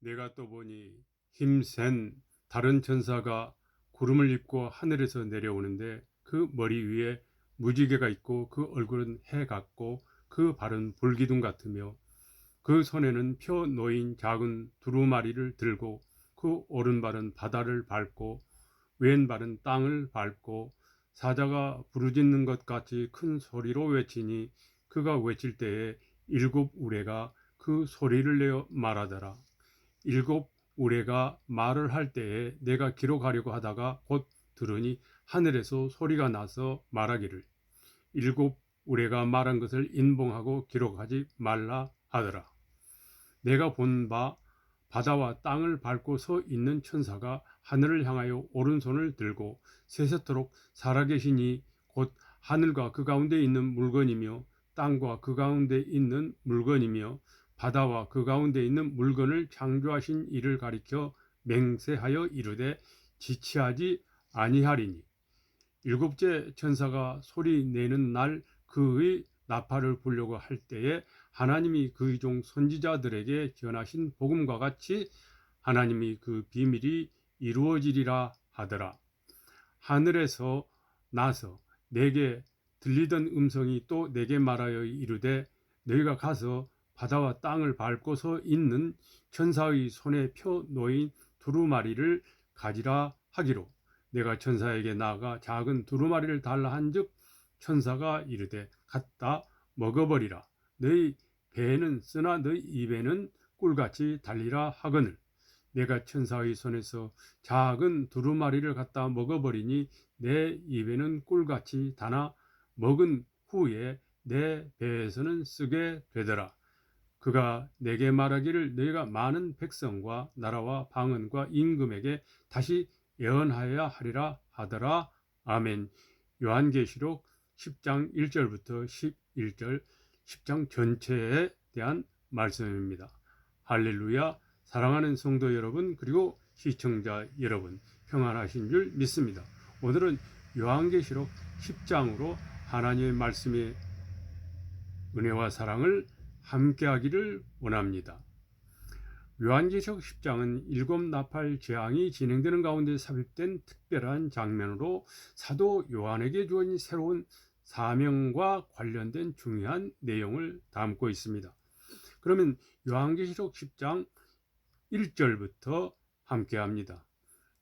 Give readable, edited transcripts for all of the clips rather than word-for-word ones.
내가 또 보니 힘센 다른 천사가 구름을 입고 하늘에서 내려오는데 그 머리 위에 무지개가 있고 그 얼굴은 해 같고 그 발은 불기둥 같으며 그 손에는 펴 놓인 작은 두루마리를 들고 그 오른발은 바다를 밟고 왼발은 땅을 밟고 사자가 부르짖는 것 같이 큰 소리로 외치니 그가 외칠 때에 일곱 우레가 그 소리를 내어 말하더라. 일곱 우레가 말을 할 때에 내가 기록하려고 하다가 곧 들으니 하늘에서 소리가 나서 말하기를 일곱 우레가 말한 것을 인봉하고 기록하지 말라 하더라. 내가 본 바 바다와 땅을 밟고 서 있는 천사가 하늘을 향하여 오른손을 들고 세세토록 살아계시니 곧 하늘과 그 가운데 있는 물건이며 땅과 그 가운데 있는 물건이며 바다와 그 가운데 있는 물건을 창조하신 이를 가리켜 맹세하여 이르되 지체하지 아니하리니 일곱째 천사가 소리 내는 날 그의 나팔을 불려고 할 때에 하나님이 그의 종 선지자들에게 전하신 복음과 같이 하나님이 그 비밀이 이루어지리라 하더라. 하늘에서 나서 내게 들리던 음성이 또 내게 말하여 이르되 너희가 가서 바다와 땅을 밟고 서 있는 천사의 손에 펴 놓인 두루마리를 가지라 하기로 내가 천사에게 나아가 작은 두루마리를 달라 한즉 천사가 이르되 갖다 먹어버리라. 너희 배에는 쓰나 너희 입에는 꿀같이 달리라 하거늘 내가 천사의 손에서 작은 두루마리를 갖다 먹어버리니 내 입에는 꿀같이 다나 먹은 후에 내 배에서는 쓰게 되더라. 그가 내게 말하기를 너희가 많은 백성과 나라와 방언과 임금에게 다시 예언하여야 하리라 하더라. 아멘. 요한계시록 10장 1절부터 11절 10장 전체에 대한 말씀입니다. 할렐루야. 사랑하는 성도 여러분 그리고 시청자 여러분 평안하신 줄 믿습니다. 오늘은 요한계시록 10장으로 하나님의 말씀의 은혜와 사랑을 함께하기를 원합니다. 요한계시록 10장은 일곱 나팔 재앙이 진행되는 가운데 삽입된 특별한 장면으로 사도 요한에게 주어진 새로운 사명과 관련된 중요한 내용을 담고 있습니다. 그러면 요한계시록 10장 1절부터 함께합니다.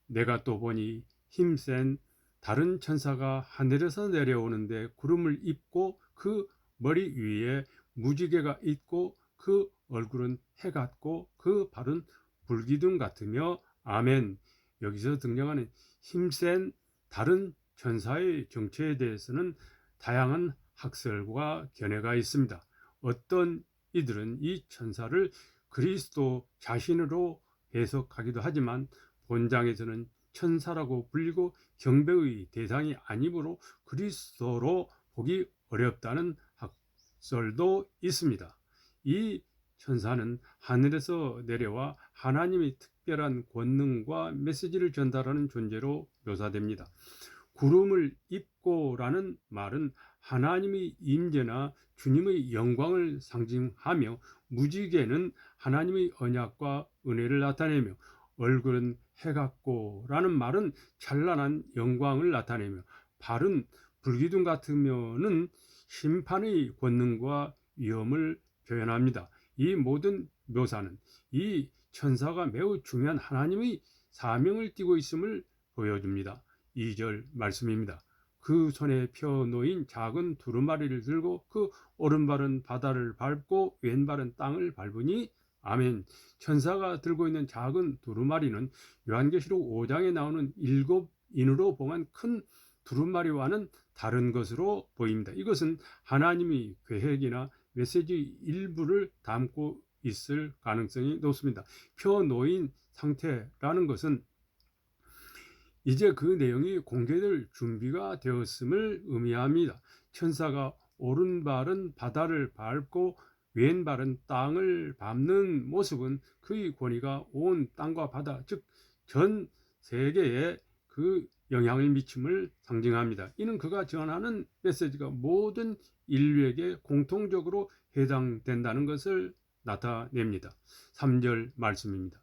내가 또 보니 힘센 다른 천사가 하늘에서 내려오는데 구름을 입고 그 머리 위에 무지개가 있고 그 얼굴은 해 같고 그 발은 불기둥 같으며 아멘. 여기서 등장하는 힘센 다른 천사의 정체에 대해서는 다양한 학설과 견해가 있습니다. 어떤 이들은 이 천사를 그리스도 자신으로 해석하기도 하지만 본장에서는 천사라고 불리고 경배의 대상이 아니므로 그리스도로 보기 어렵다는 학설도 있습니다. 이 천사는 하늘에서 내려와 하나님의 특별한 권능과 메시지를 전달하는 존재로 묘사됩니다. 구름을 입고라는 말은 하나님의 임재나 주님의 영광을 상징하며 무지개는 하나님의 언약과 은혜를 나타내며 얼굴은 해 같고라는 말은 찬란한 영광을 나타내며 발은 불기둥 같으면은 심판의 권능과 위엄을 표현합니다. 이 모든 묘사는 이 천사가 매우 중요한 하나님의 사명을 띠고 있음을 보여줍니다. 2절 말씀입니다. 그 손에 펴 놓인 작은 두루마리를 들고 그 오른발은 바다를 밟고 왼발은 땅을 밟으니 아멘. 천사가 들고 있는 작은 두루마리는 요한계시록 5장에 나오는 일곱 인으로 봉한 큰 두루마리와는 다른 것으로 보입니다. 이것은 하나님의 계획이나 메시지 일부를 담고 있을 가능성이 높습니다. 펴 놓인 상태라는 것은 이제 그 내용이 공개될 준비가 되었음을 의미합니다. 천사가 오른발은 바다를 밟고 왼발은 땅을 밟는 모습은 그의 권위가 온 땅과 바다, 즉 전 세계에 그 영향을 미침을 상징합니다. 이는 그가 전하는 메시지가 모든 인류에게 공통적으로 해당된다는 것을 나타냅니다. 3절 말씀입니다.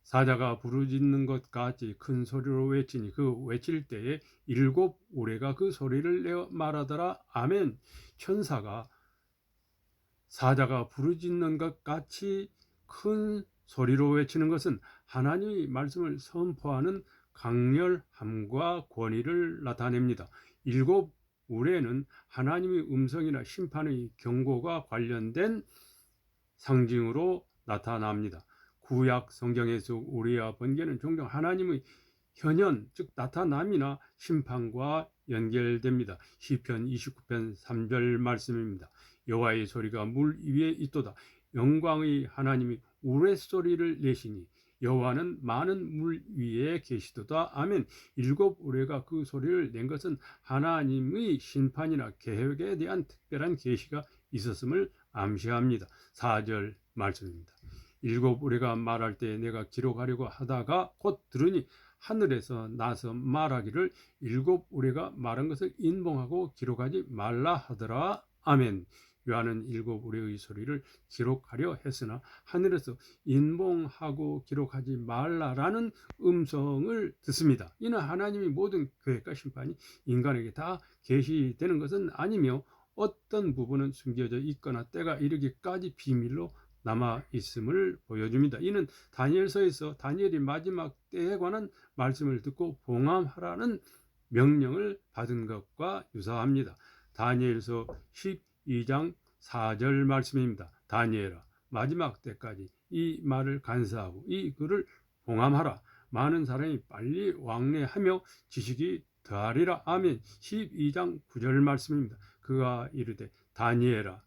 사자가 부르짖는 것 같이 큰 소리로 외치니 그 외칠 때에 일곱 우레가 그 소리를 내어 말하더라. 아멘. 천사가 사자가 부르짖는 것 같이 큰 소리로 외치는 것은 하나님의 말씀을 선포하는 강렬함과 권위를 나타냅니다. 일곱 우레는 하나님의 음성이나 심판의 경고가 관련된 상징으로 나타납니다. 구약 성경에서 우리와 번개는 종종 하나님의 현현, 즉 나타남이나 심판과 연결됩니다. 시편 29편 3절 말씀입니다. 여호와의 소리가 물 위에 있도다. 영광의 하나님이 우레소리를 내시니 여호와는 많은 물 위에 계시도다. 아멘. 일곱 우레가 그 소리를 낸 것은 하나님의 심판이나 계획에 대한 특별한 계시가 있었음을 암시합니다. 4절 말씀입니다. 일곱 우레가 말할 때 내가 기록하려고 하다가 곧 들으니 하늘에서 나서 말하기를 일곱 우레가 말한 것을 인봉하고 기록하지 말라 하더라. 아멘. 요한은 일곱 우레의 소리를 기록하려 했으나 하늘에서 인봉하고 기록하지 말라라는 음성을 듣습니다. 이는 하나님의 모든 계획과 심판이 인간에게 다 계시되는 것은 아니며 어떤 부분은 숨겨져 있거나 때가 이르기까지 비밀로 남아 있음을 보여줍니다. 이는 다니엘서에서 다니엘이 마지막 때에 관한 말씀을 듣고 봉함하라는 명령을 받은 것과 유사합니다. 다니엘서 12장 4절 말씀입니다. 다니엘아, 마지막 때까지 이 말을 간사하고 이 글을 봉함하라. 많은 사람이 빨리 왕래하며 지식이 더하리라. 아멘. 12장 9절 말씀입니다. 그가 이르되 다니엘아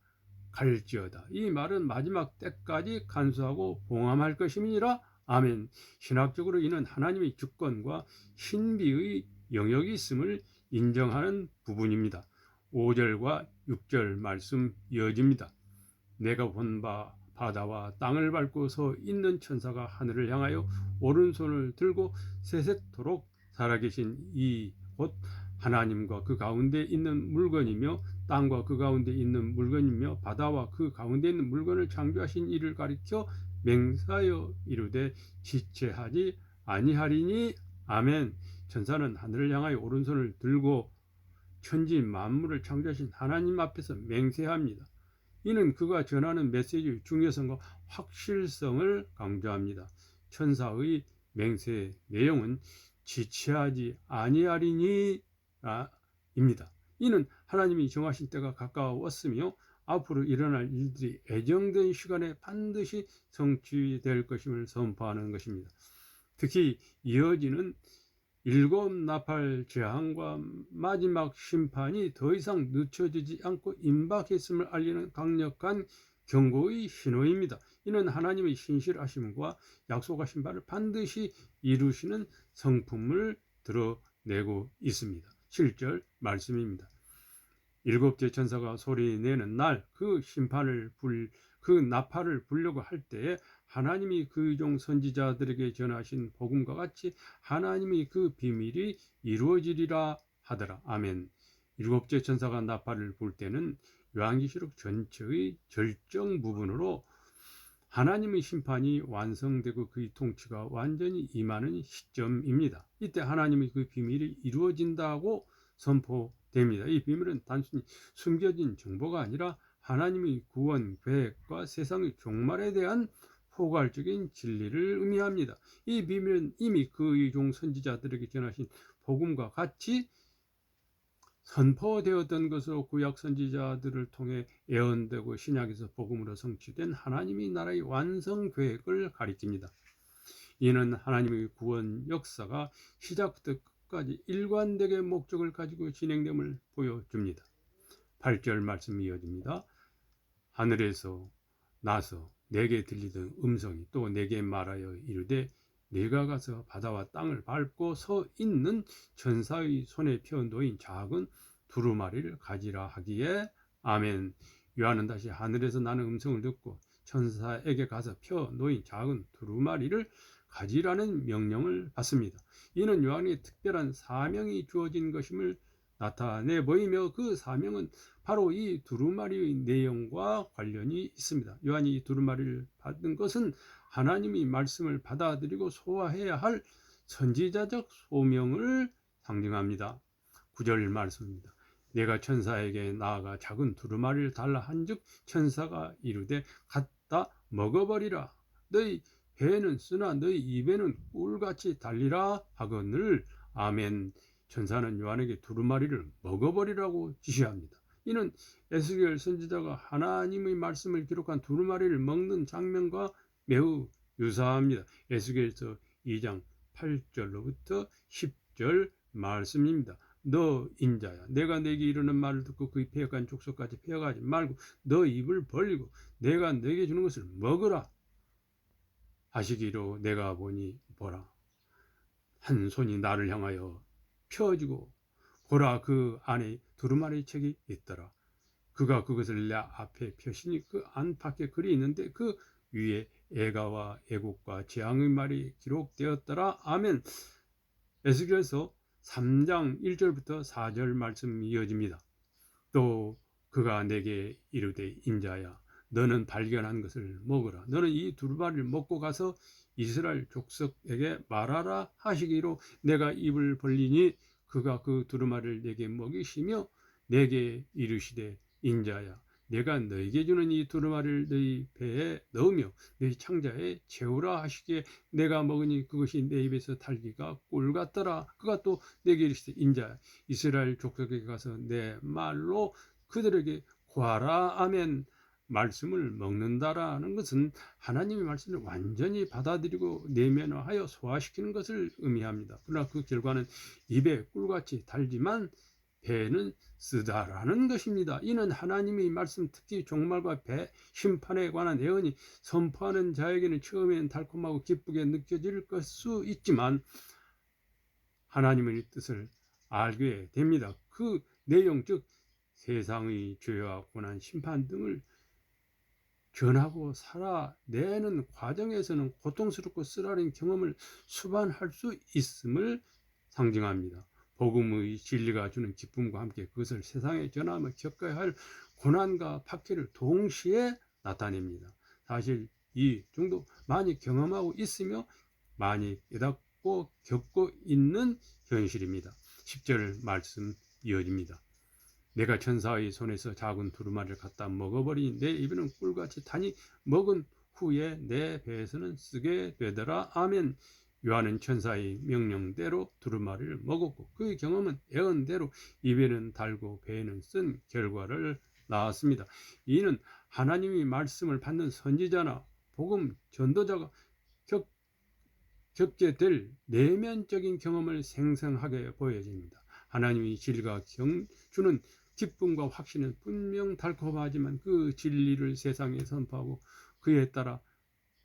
갈지어다. 이 말은 마지막 때까지 간수하고 봉함할 것임이니라. 아멘. 신학적으로 이는 하나님의 주권과 신비의 영역이 있음을 인정하는 부분입니다. 5절과 6절 말씀 이어집니다. 내가 본 바 바다와 땅을 밟고 서 있는 천사가 하늘을 향하여 오른손을 들고 세세토록 살아계신 이 곧 하나님과 그 가운데 있는 물건이며 땅과 그 가운데 있는 물건이며 바다와 그 가운데 있는 물건을 창조하신 이를 가리켜 맹세하여 이르되 지체하지 아니하리니. 아멘. 천사는 하늘을 향하여 오른손을 들고 천지 만물을 창조하신 하나님 앞에서 맹세합니다. 이는 그가 전하는 메시지의 중요성과 확실성을 강조합니다. 천사의 맹세의 내용은 지체하지 아니하리니 입니다. 이는 하나님이 정하신 때가 가까웠으며 앞으로 일어날 일들이 애정된 시간에 반드시 성취될 것임을 선포하는 것입니다. 특히 이어지는 일곱 나팔 재앙과 마지막 심판이 더 이상 늦춰지지 않고 임박했음을 알리는 강력한 경고의 신호입니다. 이는 하나님의 신실하심과 약속하신 바를 반드시 이루시는 성품을 드러내고 있습니다. 7절 말씀입니다. 일곱째 천사가 소리내는 날 그 나팔을 불려고 할 때에 하나님이 그 종 선지자들에게 전하신 복음과 같이 하나님의 그 비밀이 이루어지리라 하더라. 아멘. 일곱째 천사가 나팔을 불 때는 요한계시록 전체의 절정 부분으로 하나님의 심판이 완성되고 그의 통치가 완전히 임하는 시점입니다. 이때 하나님의 그 비밀이 이루어진다고 선포됩니다. 이 비밀은 단순히 숨겨진 정보가 아니라 하나님의 구원 계획과 세상의 종말에 대한 포괄적인 진리를 의미합니다. 이 비밀은 이미 그의 종 선지자들에게 전하신 복음과 같이 선포되었던 것으로 구약 선지자들을 통해 예언되고 신약에서 복음으로 성취된 하나님의 나라의 완성 계획을 가리킵니다. 이는 하나님의 구원 역사가 시작부터 끝까지 일관되게 목적을 가지고 진행됨을 보여줍니다. 8절 말씀이 이어집니다. 하늘에서 나서 내게 들리던 음성이 또 내게 말하여 이르되 네가 가서 바다와 땅을 밟고 서 있는 천사의 손에 펴 놓인 작은 두루마리를 가지라 하기에. 아멘. 요한은 다시 하늘에서 나는 음성을 듣고 천사에게 가서 펴 놓인 작은 두루마리를 가지라는 명령을 받습니다. 이는 요한에게 특별한 사명이 주어진 것임을 나타내 보이며 그 사명은 바로 이 두루마리의 내용과 관련이 있습니다. 요한이 이 두루마리를 받은 것은 하나님이 말씀을 받아들이고 소화해야 할 선지자적 소명을 상징합니다. 9절 말씀입니다. 내가 천사에게 나아가 작은 두루마리를 달라 한즉 천사가 이르되 갖다 먹어버리라. 너희 배에는 쓰나 너희 입에는 꿀같이 달리라 하거늘. 아멘. 천사는 요한에게 두루마리를 먹어버리라고 지시합니다. 이는 에스겔 선지자가 하나님의 말씀을 기록한 두루마리를 먹는 장면과 매우 유사합니다. 에스겔서 2장 8절로부터 10절 말씀입니다. 너 인자야, 내가 네게 이르는 말을 듣고 그의 폐역한 족속까지 폐역하지 말고 너 입을 벌리고 내가 네게 주는 것을 먹으라 하시기로 내가 보니 보라, 한 손이 나를 향하여 펴지고 보라, 그 안에 두루마리 책이 있더라. 그가 그것을 내 앞에 펴시니 그 안팎에 글이 있는데 그 위에 애가와 애국과 재앙의 말이 기록되었더라. 아멘. 에스겔서 3장 1절부터 4절 말씀이 이어집니다. 또 그가 내게 이르되 인자야, 너는 발견한 것을 먹으라. 너는 이 두루마리를 먹고 가서 이스라엘 족속에게 말하라 하시기로 내가 입을 벌리니 그가 그 두루마리를 내게 먹이시며 내게 이르시되 인자야, 내가 너에게 주는 이 두루마리를 너희 배에 넣으며 너희 창자에 채우라 하시기에 내가 먹으니 그것이 내 입에서 달기가 꿀 같더라. 그가 또 내게 이르시되 인자야, 이스라엘 족속에게 가서 내 말로 그들에게 구하라. 아멘. 말씀을 먹는다라는 것은 하나님의 말씀을 완전히 받아들이고 내면화하여 소화시키는 것을 의미합니다. 그러나 그 결과는 입에 꿀같이 달지만 배는 쓰다라는 것입니다. 이는 하나님의 말씀, 특히 종말과 배 심판에 관한 예언이 선포하는 자에게는 처음엔 달콤하고 기쁘게 느껴질 수 있지만 하나님의 뜻을 알게 됩니다. 그 내용, 즉 세상의 죄와 고난, 심판 등을 견하고 살아내는 과정에서는 고통스럽고 쓰라린 경험을 수반할 수 있음을 상징합니다. 복음의 진리가 주는 기쁨과 함께 그것을 세상에 전하며 겪어야 할 고난과 박해를 동시에 나타냅니다. 사실 이 정도 많이 경험하고 있으며 많이 깨닫고 겪고 있는 현실입니다. 10절 말씀 이어집니다. 내가 천사의 손에서 작은 두루마리를 갖다 먹어버리니 내 입에는 꿀같이 타니 먹은 후에 내 배에서는 쓰게 되더라. 아멘. 요한은 천사의 명령대로 두루마리를 먹었고 그의 경험은 예언대로 입에는 달고 배에는 쓴 결과를 낳았습니다. 이는 하나님의 말씀을 받는 선지자나 복음 전도자가 겪게 될 내면적인 경험을 생생하게 보여집니다. 하나님의 진리가 주는 기쁨과 확신은 분명 달콤하지만 그 진리를 세상에 선포하고 그에 따라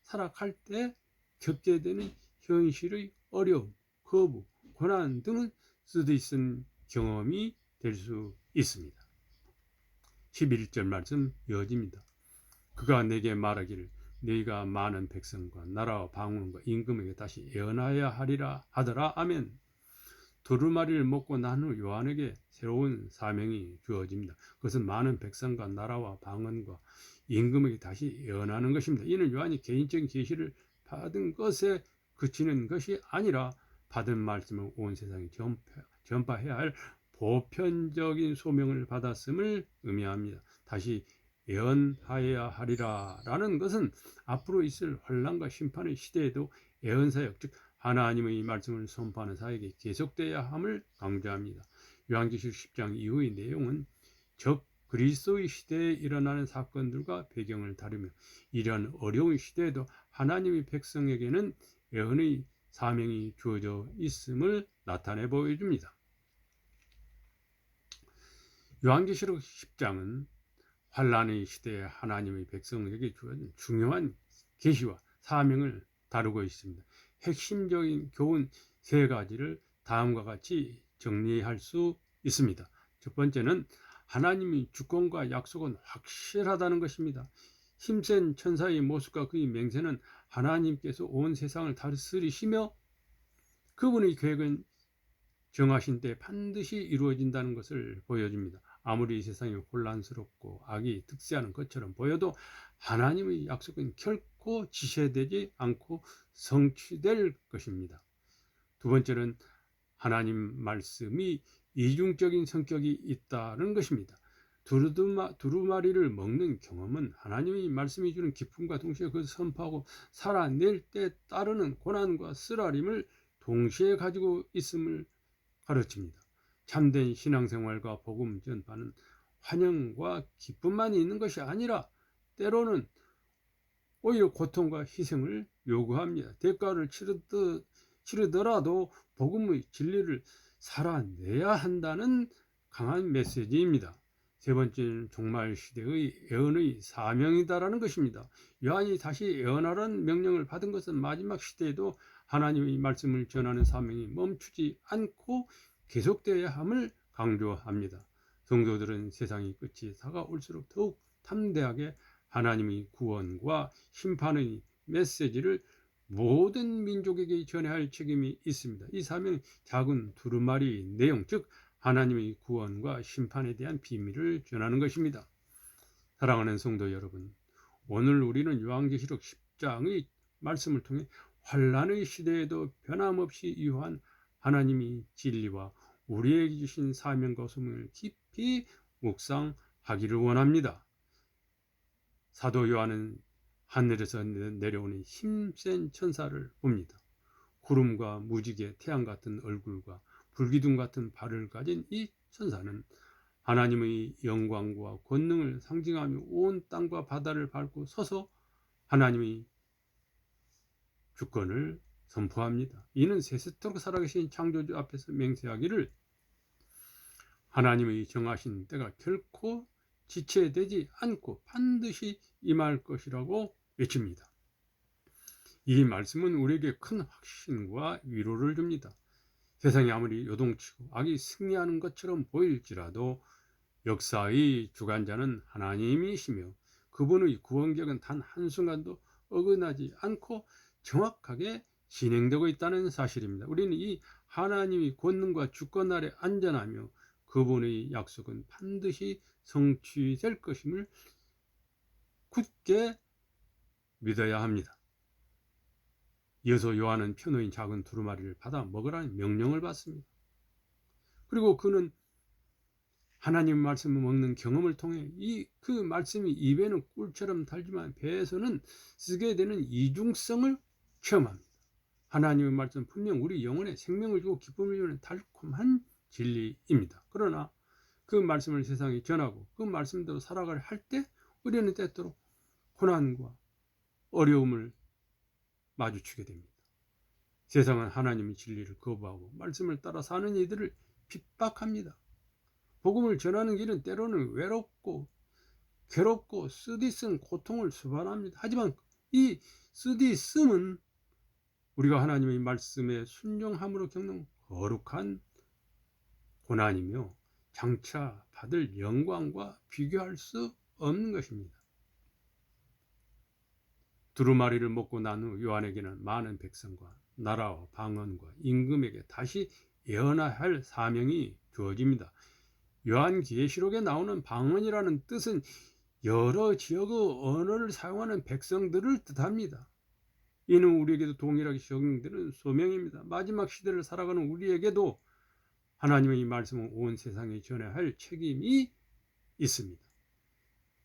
살아갈 때 겪게 되는 현실의 어려움, 거부, 고난 등은 쓰디쓴 경험이 될 수 있습니다. 11절 말씀 이어집니다. 그가 내게 말하기를 너희가 많은 백성과 나라와 방언과 임금에게 다시 예언하여야 하리라 하더라. 아멘. 두루마리를 먹고 난 후 요한에게 새로운 사명이 주어집니다. 그것은 많은 백성과 나라와 방언과 임금에게 다시 예언하는 것입니다. 이는 요한이 개인적인 계시를 받은 것에 그치는 것이 아니라 받은 말씀을 온 세상에 전파해야 할 보편적인 소명을 받았음을 의미합니다. 다시 예언하여야 하리라 라는 것은 앞으로 있을 환난과 심판의 시대에도 예언사역, 즉 하나님의 말씀을 선포하는 사역이 계속돼야 함을 강조합니다. 요한계시록 10장 이후의 내용은 적 그리스도의 시대에 일어나는 사건들과 배경을 다루며 이러한 어려운 시대에도 하나님의 백성에게는 예언의 사명이 주어져 있음을 나타내 보여줍니다. 요한계시록 10장은 환란의 시대에 하나님의 백성에게 주어진 중요한 계시와 사명을 다루고 있습니다. 핵심적인 교훈 세 가지를 다음과 같이 정리할 수 있습니다. 첫 번째는 하나님의 주권과 약속은 확실하다는 것입니다. 힘센 천사의 모습과 그의 맹세는 하나님께서 온 세상을 다스리시며 그분의 계획은 정하신 때 반드시 이루어진다는 것을 보여줍니다. 아무리 세상이 혼란스럽고 악이 득세하는 것처럼 보여도 하나님의 약속은 결코 지체되지 않고 성취될 것입니다. 두 번째는 하나님 말씀이 이중적인 성격이 있다는 것입니다. 두루마리를 먹는 경험은 하나님의 말씀이 주는 기쁨과 동시에 그것을 선포하고 살아낼 때 따르는 고난과 쓰라림을 동시에 가지고 있음을 가르칩니다. 참된 신앙생활과 복음 전파는 환영과 기쁨만이 있는 것이 아니라 때로는 오히려 고통과 희생을 요구합니다. 대가를 치르더라도 복음의 진리를 살아내야 한다는 강한 메시지입니다. 세 번째는 종말 시대의 예언의 사명이다라는 것입니다. 요한이 다시 예언하라는 명령을 받은 것은 마지막 시대에도 하나님의 말씀을 전하는 사명이 멈추지 않고 계속되어야 함을 강조합니다. 성도들은 세상의 끝이 다가올수록 더욱 담대하게 하나님의 구원과 심판의 메시지를 모든 민족에게 전해야 할 책임이 있습니다. 이 사명은 작은 두루마리 내용, 즉 하나님의 구원과 심판에 대한 비밀을 전하는 것입니다. 사랑하는 성도 여러분, 오늘 우리는 요한계시록 10장의 말씀을 통해 환란의 시대에도 변함없이 유효한 하나님의 진리와 우리에게 주신 사명과 소명을 깊이 묵상하기를 원합니다. 사도 요한은 하늘에서 내려오는 힘센 천사를 봅니다. 구름과 무지개, 태양 같은 얼굴과 불기둥 같은 발을 가진 이 천사는 하나님의 영광과 권능을 상징하며 온 땅과 바다를 밟고 서서 하나님의 주권을 선포합니다. 이는 세세토록 살아계신 창조주 앞에서 맹세하기를 하나님의 정하신 때가 결코 지체되지 않고 반드시 임할 것이라고 외칩니다. 이 말씀은 우리에게 큰 확신과 위로를 줍니다. 세상이 아무리 요동치고 악이 승리하는 것처럼 보일지라도 역사의 주관자는 하나님이시며 그분의 구원계획은 단 한순간도 어긋나지 않고 정확하게 진행되고 있다는 사실입니다. 우리는 이 하나님의 권능과 주권 아래 안전하며 그분의 약속은 반드시 성취될 것임을 굳게 믿어야 합니다. 이어서 요한은 표노인 작은 두루마리를 받아 먹으라는 명령을 받습니다. 그리고 그는 하나님 말씀을 먹는 경험을 통해 그 말씀이 입에는 꿀처럼 달지만 배에서는 쓰게 되는 이중성을 체험합니다. 하나님의 말씀은 분명 우리 영혼에 생명을 주고 기쁨을 주는 달콤한 진리입니다. 그러나 그 말씀을 세상에 전하고 그 말씀대로 살아갈 할 때 우리는 때때로 고난과 어려움을 마주치게 됩니다. 세상은 하나님의 진리를 거부하고 말씀을 따라 사는 이들을 핍박합니다. 복음을 전하는 길은 때로는 외롭고 괴롭고 쓰디쓴 고통을 수반합니다. 하지만 이 쓰디씀은 우리가 하나님의 말씀에 순종함으로 겪는 거룩한 고난이며 장차 받을 영광과 비교할 수 없는 것입니다. 두루마리를 먹고 난 후 요한에게는 많은 백성과 나라와 방언과 임금에게 다시 예언해야 할 사명이 주어집니다. 요한계시록에 나오는 방언이라는 뜻은 여러 지역의 언어를 사용하는 백성들을 뜻합니다. 이는 우리에게도 동일하게 적용되는 소명입니다. 마지막 시대를 살아가는 우리에게도 하나님의 말씀을 온 세상에 전해야 할 책임이 있습니다.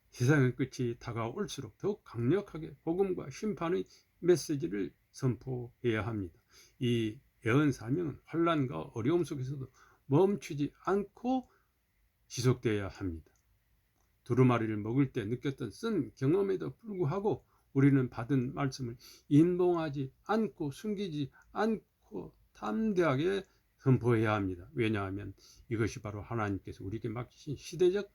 세상의 끝이 다가올수록 더욱 강력하게 복음과 심판의 메시지를 선포해야 합니다. 이 예언 사명은 환난과 어려움 속에서도 멈추지 않고 지속되어야 합니다. 두루마리를 먹을 때 느꼈던 쓴 경험에도 불구하고 우리는 받은 말씀을 인봉하지 않고 숨기지 않고 담대하게 선포해야 합니다. 왜냐하면 이것이 바로 하나님께서 우리에게 맡기신 시대적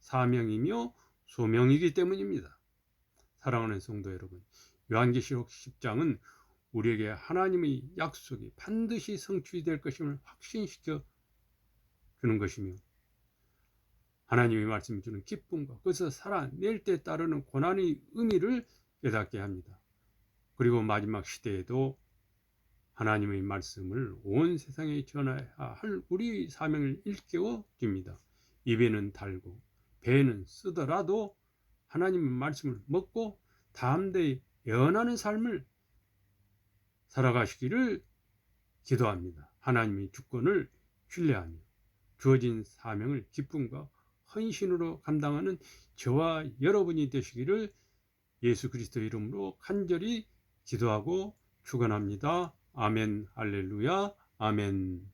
사명이며 소명이기 때문입니다. 사랑하는 성도 여러분, 요한계시록 10장은 우리에게 하나님의 약속이 반드시 성취될 것임을 확신시켜 주는 것이며 하나님의 말씀이 주는 기쁨과 그것을 살아낼 때 따르는 고난의 의미를 깨닫게 합니다. 그리고 마지막 시대에도 하나님의 말씀을 온 세상에 전해야 할 우리 사명을 일깨워 줍니다. 입에는 달고 배에는 쓰더라도 하나님의 말씀을 먹고 담대히 연하는 삶을 살아가시기를 기도합니다. 하나님의 주권을 신뢰하며 주어진 사명을 기쁨과 헌신으로 감당하는 저와 여러분이 되시기를 예수 그리스도의 이름으로 간절히 기도하고 축원합니다. 아멘. 할렐루야. 아멘.